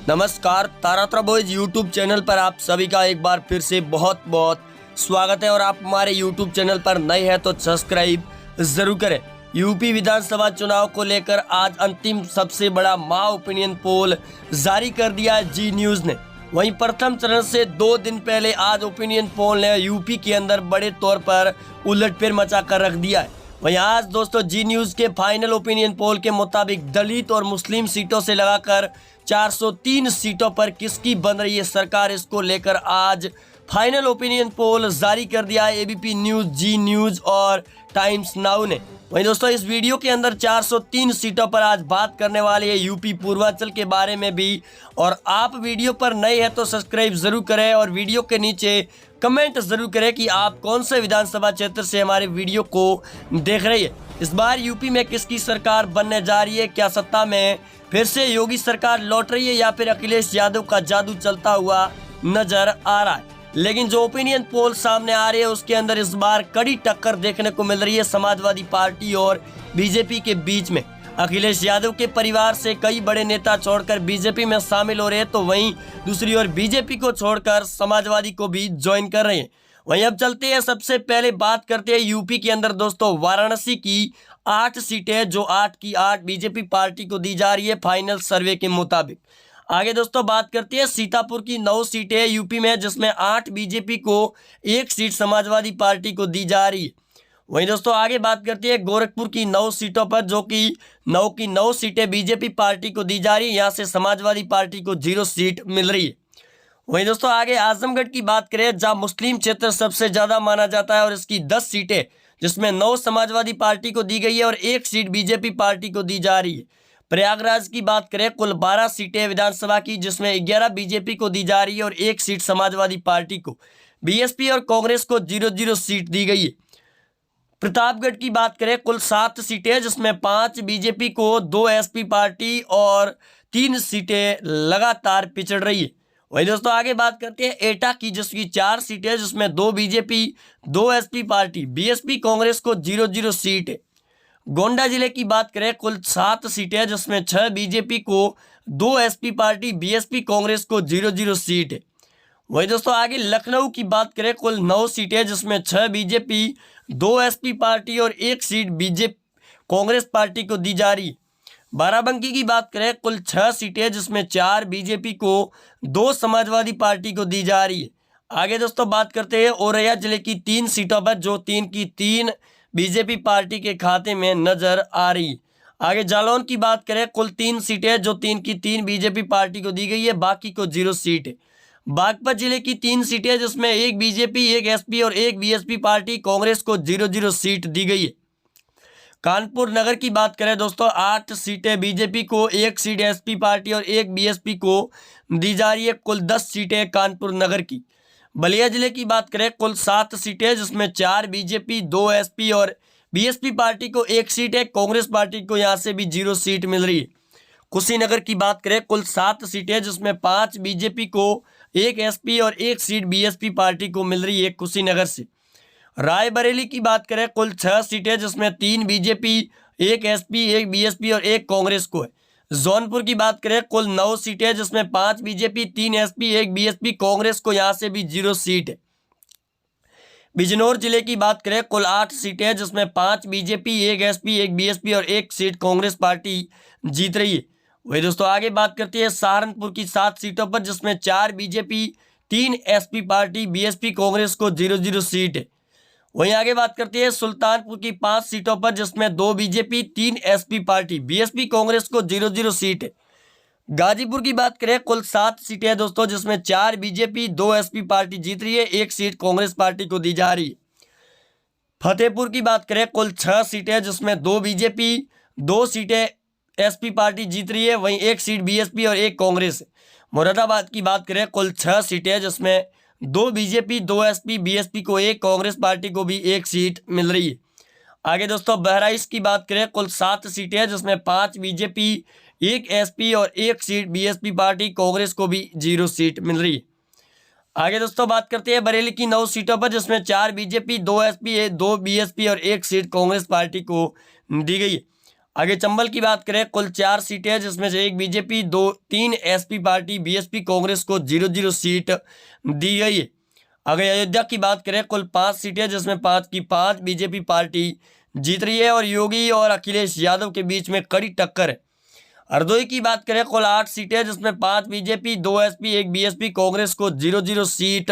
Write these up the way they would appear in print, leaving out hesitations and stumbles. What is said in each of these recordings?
नमस्कार, तारात्रा boys YouTube channel पर आप सभी का एक बार फिर से बहुत बहुत स्वागत है। और आप हमारे यूट्यूब चैनल पर नए हैं तो सब्सक्राइब जरूर करें। यूपी विधानसभा चुनाव को लेकर आज अंतिम सबसे बड़ा माह ओपिनियन पोल जारी कर दिया है जी न्यूज़ ने। वहीं प्रथम चरण से 2 दिन पहले आज ओपिनियन पोल ने यूपी के अंदर बड़े तौर पर उलटफेर मचा कर रख दिया है। वहीं आज दोस्तों जी न्यूज़ के फाइनल ओपिनियन पोल के मुताबिक दलित और मुस्लिम सीटों से लगाकर 403 सीटों पर किसकी बन रही है सरकार, इसको लेकर आज फाइनल ओपिनियन पोल जारी कर दिया है एबीपी न्यूज़, जी न्यूज़ और टाइम्स नाउ ने। वहीं दोस्तों इस वीडियो के अंदर 403 सीटों पर आज बात करने वाले हैं यूपी पूर्वांचल के बारे में भी। और आप वीडियो पर नए हैं तो सब्सक्राइब जरूर करें और वीडियो के नीचे कमेंट जरूर करें कि आप कौन से विधानसभा क्षेत्र से हमारे वीडियो को देख रहे हैं। इस बार यूपी में किसकी सरकार बनने जा रही है, क्या सत्ता में फिर से योगी सरकार लौट रही है या फिर अखिलेश यादव का जादू चलता हुआ नजर आ रहा है। लेकिन जो ओपिनियन पोल सामने आ रही है उसके अंदर इस बार कड़ी टक्कर देखने को मिल रही है समाजवादी पार्टी और बीजेपी के बीच में। अखिलेश यादव के परिवार से कई बड़े नेता छोड़कर बीजेपी में शामिल हो रहे हैं, तो वहीं दूसरी ओर बीजेपी को छोड़कर समाजवादी को भी ज्वाइन कर रहे हैं। वहीं अब चलते हैं, सबसे पहले बात करते हैं यूपी के अंदर दोस्तों वाराणसी की 8 सीटें, जो 8 की 8 बीजेपी पार्टी को दी जा रही है फाइनल सर्वे के मुताबिक। आगे दोस्तों बात करते हैं सीतापुर की 9 सीटें यूपी में, जिसमें 8 बीजेपी को, 1 सीट समाजवादी पार्टी को दी जा रही है। वहीं दोस्तों आगे बात करते हैं गोरखपुर की 9 सीटों पर, जो कि 9 की 9 सीटें बीजेपी पार्टी को दी जा रही है। यहाँ से समाजवादी पार्टी को 0 सीट मिल रही है। वहीं दोस्तों आगे आजमगढ़ की बात करें, जहां मुस्लिम क्षेत्र सबसे ज्यादा माना जाता है और इसकी 10 सीटें, जिसमें 9 समाजवादी पार्टी को दी गई है और 1 सीट बीजेपी पार्टी को दी जा रही है। प्रयागराज की बात करें, कुल 12 सीटें विधानसभा की, जिसमें 11 बीजेपी को दी जा रही है और 1 सीट समाजवादी पार्टी को। बीएसपी और कांग्रेस को 0-0 सीट दी गई है। प्रतापगढ़ की बात करें, कुल 7 सीटें, जिसमें 5 बीजेपी को, 2 एसपी पार्टी और 3 सीटें लगातार पिछड़ रही है। वहीं दोस्तों आगे बात करते हैं एटा की, जिसकी 4 सीटें, जिसमें 2 BJP, 2 SP party, BSP Congress को 0-0 सीट है। गोंडा जिले की बात करें, कुल 7 सीटें, जिसमें 6 बीजेपी को, 2 एसपी पार्टी, बीएसपी कांग्रेस को 0-0 सीट है। वहीं दोस्तों आगे लखनऊ की बात करें, कुल 9 सीटें, जिसमें 6 बीजेपी, 2 एसपी पार्टी और 1 सीट बीजेपी कांग्रेस पार्टी को दी जा रही है। बाराबंकी की बात करें, कुल 6 सीटें, जिसमें 4 बीजेपी को, 2 समाजवादी पार्टी को दी जा रही है। आगे दोस्तों बात करते हैं औरैया जिले की 3 सीटों पर, जो 3 की 3 बीजेपी पार्टी के खाते में नजर आ रही है। आगे जालौन की बात करें, कुल 3 सीटें, जो 3 की 3 बीजेपी पार्टी को दी गई है, बाकी को 0 सीट है। बागपत जिले की 3 सीटें, जिसमें 1 बीजेपी, 1 एसपी और 1 बीएसपी पार्टी, कांग्रेस को 0-0 सीट दी गई है। कानपुर नगर की बात करें दोस्तों, 8 सीटें बीजेपी को, 1 सीट एसपी पार्टी और 1 बीएसपी को दी जा रही है। कुल 10 सीटें कानपुर नगर की। बलिया जिले की बात करें, कुल 7 सीटें, जिसमें 4 बीजेपी, 2 एसपी और बीएसपी पार्टी को 1 सीट है। कांग्रेस पार्टी को यहाँ से भी 0 सीट मिल रही है। कुशीनगर की बात करें, कुल 7 सीटें, जिसमें 5 बीजेपी को, 1 एसपी और 1 सीट बीएसपी पार्टी को मिल रही है कुशीनगर से। रायबरेली की बात करें, कुल 6 सीटें, जिसमें 3 बीजेपी, 1 एसपी, 1 बीएसपी और 1 कांग्रेस को है। जौनपुर की बात करें, कुल 9 सीटें, जिसमें 5 बीजेपी, 3 एसपी, 1 बीएसपी, कांग्रेस को यहाँ से भी 0 सीट है। बिजनौर जिले की बात करें, कुल 8 सीटें, जिसमें 5 बीजेपी, 1 एसपी, 1 बीएसपी और 1 सीट कांग्रेस पार्टी जीत रही है। वही दोस्तों आगे बात करते हैं सहारनपुर की 7 सीटों पर, जिसमें 4 BJP, 3 SP party, BSP Congress को 0-0 सीट है। वहीं आगे बात करते हैं सुल्तानपुर की 5 सीटों पर, जिसमें 2 BJP, 3 SP party, BSP Congress को 0-0 सीट है। गाजीपुर की बात करें, कुल 7 सीटें हैं दोस्तों, जिसमें 4 बीजेपी, 2 एसपी पार्टी जीत रही है, 1 सीट कांग्रेस पार्टी को दी जा रही है। फतेहपुर की बात करें, कुल 6 सीटें, जिसमें 2 बीजेपी, 2 सीटें एसपी पार्टी जीत रही है, वहीं 1 सीट बीएसपी और 1 कांग्रेस है। मुरादाबाद की बात करें, कुल 6 सीटें, जिसमें 2 बीजेपी, 2 एसपी, बीएसपी को 1, कांग्रेस पार्टी को भी 1 सीट मिल रही है। आगे दोस्तों बहराइच की बात करें, कुल 7 सीटें, जिसमें 5 बीजेपी, 1 एसपी और 1 सीट बीएसपी पार्टी, कांग्रेस को भी 0 सीट मिल रही है। आगे दोस्तों बात करते हैं बरेली की 9 सीटों पर, जिसमें 4 बीजेपी, 2 एसपी, 2 बीएसपी और 1 सीट कांग्रेस पार्टी को दी गई है। आगे चंबल की बात करें, कुल 4 सीटें हैं, जिसमें से 1 BJP, 3 SP party, BSP Congress को 0-0 सीट दी गई है। आगे अयोध्या की बात करें, कुल 5 सीटें, जिसमें 5 की 5 बीजेपी पार्टी जीत रही है और योगी और अखिलेश यादव के बीच में कड़ी टक्कर है। हरदोई की बात करें, कुल 8 सीटें, जिसमें 5 बीजेपी, 2 एसपी, 1 बीएसपी कांग्रेस को 0-0 सीट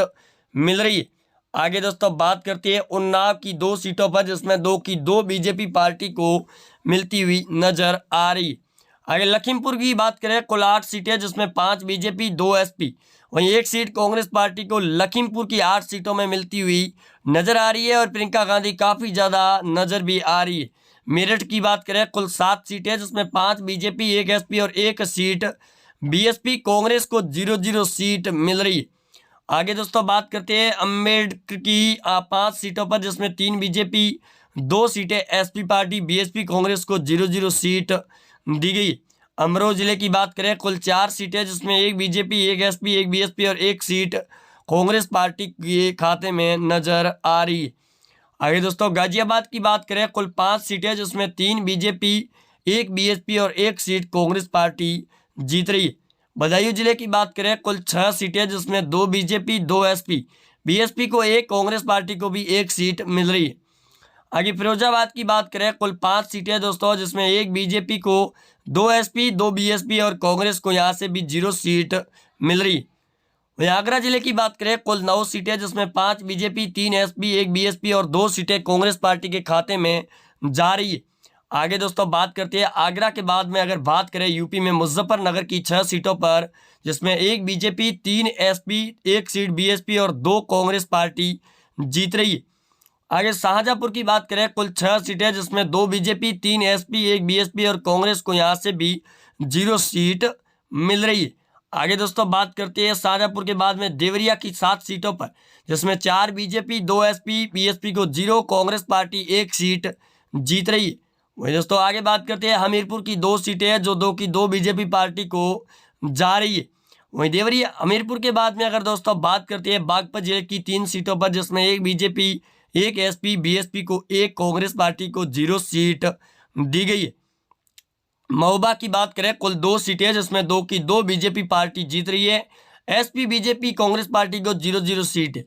मिल रही है। आगे दोस्तों बात करते हैं उन्नाव की 2 सीटों पर, जिसमें 2 की 2 बीजेपी पार्टी को मिलती हुई नजर आ रही है। आगे लखीमपुर की बात करें, कुल 8 सीटें, जिसमें 5 बीजेपी, 2 एसपी, वहीं 1 सीट कांग्रेस पार्टी को लखीमपुर की 8 सीटों में मिलती हुई नजर आ रही है और प्रियंका गांधी काफी ज्यादा नजर भी आ रही है। मेरठ की बात करें, कुल 7 सीटें, जिसमें 5 बीजेपी, 1 एसपी और 1 सीट बीएसपी कांग्रेस को 0-0 सीट मिल रही है। आगे दोस्तों बात करते हैं अम्बेडकर की 5 सीटों पर, जिसमें 3 बीजेपी, 2 सीटें एसपी पार्टी, बीएसपी कांग्रेस को 0-0 सीट दी गई। अमरोहा जिले की बात करें, कुल 4 सीटें, जिसमें 1 बीजेपी, 1 एसपी, 1 बीएसपी और 1 सीट कांग्रेस पार्टी के खाते में नजर आ रही है। आगे दोस्तों गाजियाबाद की बात करें, कुल 5 सीटें, जिसमें 3 बीजेपी, 1 बीएसपी और 1 सीट कांग्रेस पार्टी जीत रही है। बदायूं जिले की बात करें, कुल 6 सीटें, जिसमें 2 बीजेपी, 2 एसपी, बीएसपी को 1, कांग्रेस पार्टी को भी 1 सीट मिल रही है। आगे फिरोजाबाद की बात करें, कुल 5 सीटें दोस्तों, जिसमें 1 बीजेपी को, 2 एसपी, 2 बीएसपी और कांग्रेस को यहाँ से भी 0 सीट मिल रही है। वहीं आगरा जिले की बात करें, कुल 9 सीटें, जिसमें 5 बीजेपी, 3 एसपी, 1 बीएसपी और 2 सीटें कांग्रेस पार्टी के खाते में जा रही है। आगे दोस्तों बात करते हैं आगरा के बाद में अगर बात करें यूपी में मुजफ्फरनगर की 6 सीटों पर, जिसमें 1 बीजेपी, 3 एसपी, 1 सीट बीएसपी और 2 कांग्रेस पार्टी जीत रही है। आगे शाहजहांपुर की बात करें, कुल 6 सीटें, जिसमें 2 बीजेपी, 3 एसपी, 1 बीएसपी और कांग्रेस को यहाँ से भी 0 सीट मिल रही है। आगे दोस्तों बात करते हैं शाहजहांपुर के बाद में देवरिया की 7 सीटों पर, जिसमें 4 बीजेपी, 2 एसपी, बीएसपी को 0, कांग्रेस पार्टी 1 सीट जीत रही है। वही दोस्तों आगे बात करते हैं हमीरपुर की 2 सीटें हैं, जो 2 की 2 बीजेपी पार्टी को जा रही है। वहीं देवरिया हमीरपुर के बाद में अगर दोस्तों बात करते हैं बागपत जिले की 3 सीटों पर, जिसमें 1 बीजेपी, 1 एसपी, बीएसपी को 1, कांग्रेस पार्टी को 0 सीट दी गई है। महोबा की बात करें, कुल 2 सीटें, जिसमें 2 की 2 बीजेपी पार्टी जीत रही है, एसपी, बीजेपी, कांग्रेस पार्टी को 0-0 सीट है।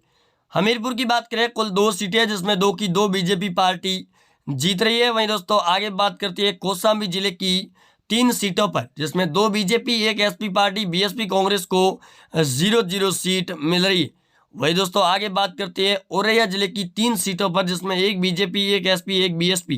हमीरपुर की बात करें, कुल 2 सीटें, जिसमें 2 की 2 बीजेपी पार्टी जीत रही है। वहीं दोस्तों आगे बात करते हैं कौशाम्बी जिले की 3 सीटों पर, जिसमें 2 BJP, 1 SP party, BSP Congress को 0-0 सीट मिल रही है। वही दोस्तों आगे बात करते हैं औरैया जिले की 3 सीटों पर, जिसमें 1 बीजेपी, 1 एसपी, 1 बीएसपी,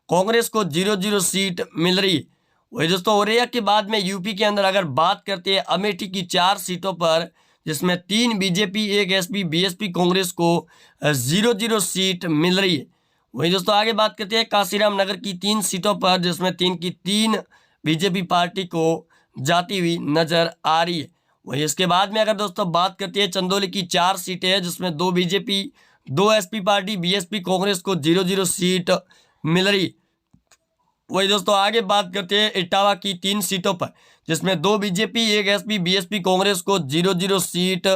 कांग्रेस को 0-0 सीट मिल रही है। वही दोस्तों औरैया के बाद में यूपी के अंदर अगर बात करते हैं अमेठी की 4 सीटों पर, जिसमें 3 बीजेपी, 1 एसपी, बीएसपी कांग्रेस को 0-0 सीट मिल रही है। वही दोस्तों आगे बात करते हैं काशीराम नगर की 3 सीटों पर, जिसमें 3 की 3 बीजेपी पार्टी को जाती हुई नजर आ रही है। वही इसके बाद में अगर दोस्तों बात करते हैं चंदौली की 4 सीटें हैं, जिसमें 2 BJP, 2 SP party, BSP Congress को 0-0 सीट मिल रही। वही दोस्तों आगे बात करते हैं इटावा की 3 सीटों पर, जिसमें 2 बीजेपी, 1 एसपी, बीएसपी कांग्रेस को 0-0 सीट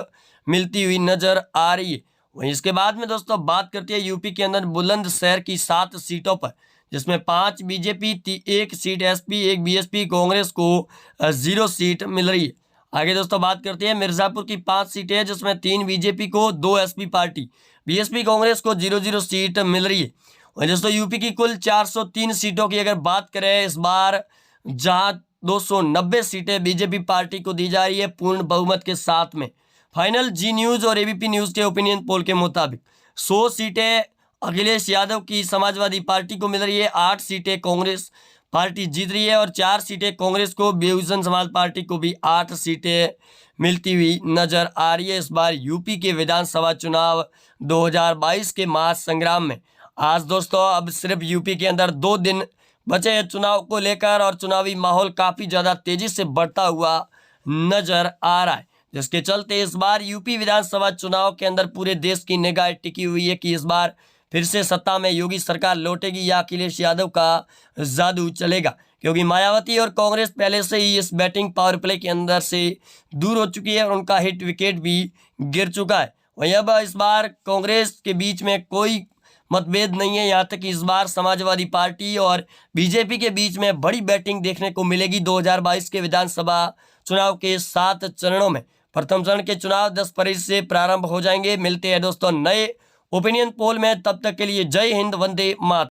मिलती हुई नजर आ रही है। वहीं इसके बाद में दोस्तों बात करते हैं यूपी के अंदर बुलंदशहर की 7 सीटों पर, जिसमें 5 BJP, 1 seat SP, 1 BSP Congress को 0 सीट मिल रही है। आगे दोस्तों बात करते हैं मिर्जापुर की 5 सीटें, जिसमें 3 बीजेपी को, 2 एसपी पार्टी, बीएसपी कांग्रेस को 0-0 सीट मिल रही है। वहीं दोस्तों यूपी की कुल 403 सीटों की अगर बात करें इस बार, जहां 290 सीटें बीजेपी पार्टी को दी जा रही है पूर्ण बहुमत के साथ में। फाइनल जी न्यूज और एबीपी न्यूज के ओपिनियन पोल के मुताबिक 100 सीटें अखिलेश यादव की समाजवादी पार्टी को मिल रही है, 8 सीटें कांग्रेस पार्टी जीत रही है और 4 सीटें कांग्रेस को, बहुजन समाज पार्टी को भी 8 सीटें मिलती हुई नजर आ रही है इस बार यूपी के विधानसभा चुनाव 2022 के महासंग्राम में। आज दोस्तों अब सिर्फ यूपी के अंदर 2 दिन बचे हैं चुनाव को लेकर और चुनावी माहौल काफ़ी ज़्यादा तेज़ी से बढ़ता हुआ नजर आ रहा है, जिसके चलते इस बार यूपी विधानसभा चुनाव के अंदर पूरे देश की निगाह टिकी हुई है कि इस बार फिर से सत्ता में योगी सरकार लौटेगी या अखिलेश यादव का जादू चलेगा, क्योंकि मायावती और कांग्रेस पहले से ही इस बैटिंग पावर प्ले के अंदर से दूर हो चुकी है और उनका हिट विकेट भी गिर चुका है। वहीं अब इस बार कांग्रेस के बीच में कोई मतभेद नहीं है। यहाँ तक इस बार समाजवादी पार्टी और बीजेपी के बीच में बड़ी बैटिंग देखने को मिलेगी। 2022 के विधानसभा चुनाव के 7 चरणों में प्रथम चरण के चुनाव 10 फरवरी से प्रारंभ हो जाएंगे। मिलते हैं दोस्तों नए ओपिनियन पोल में, तब तक के लिए जय हिंद, वंदे मातरम।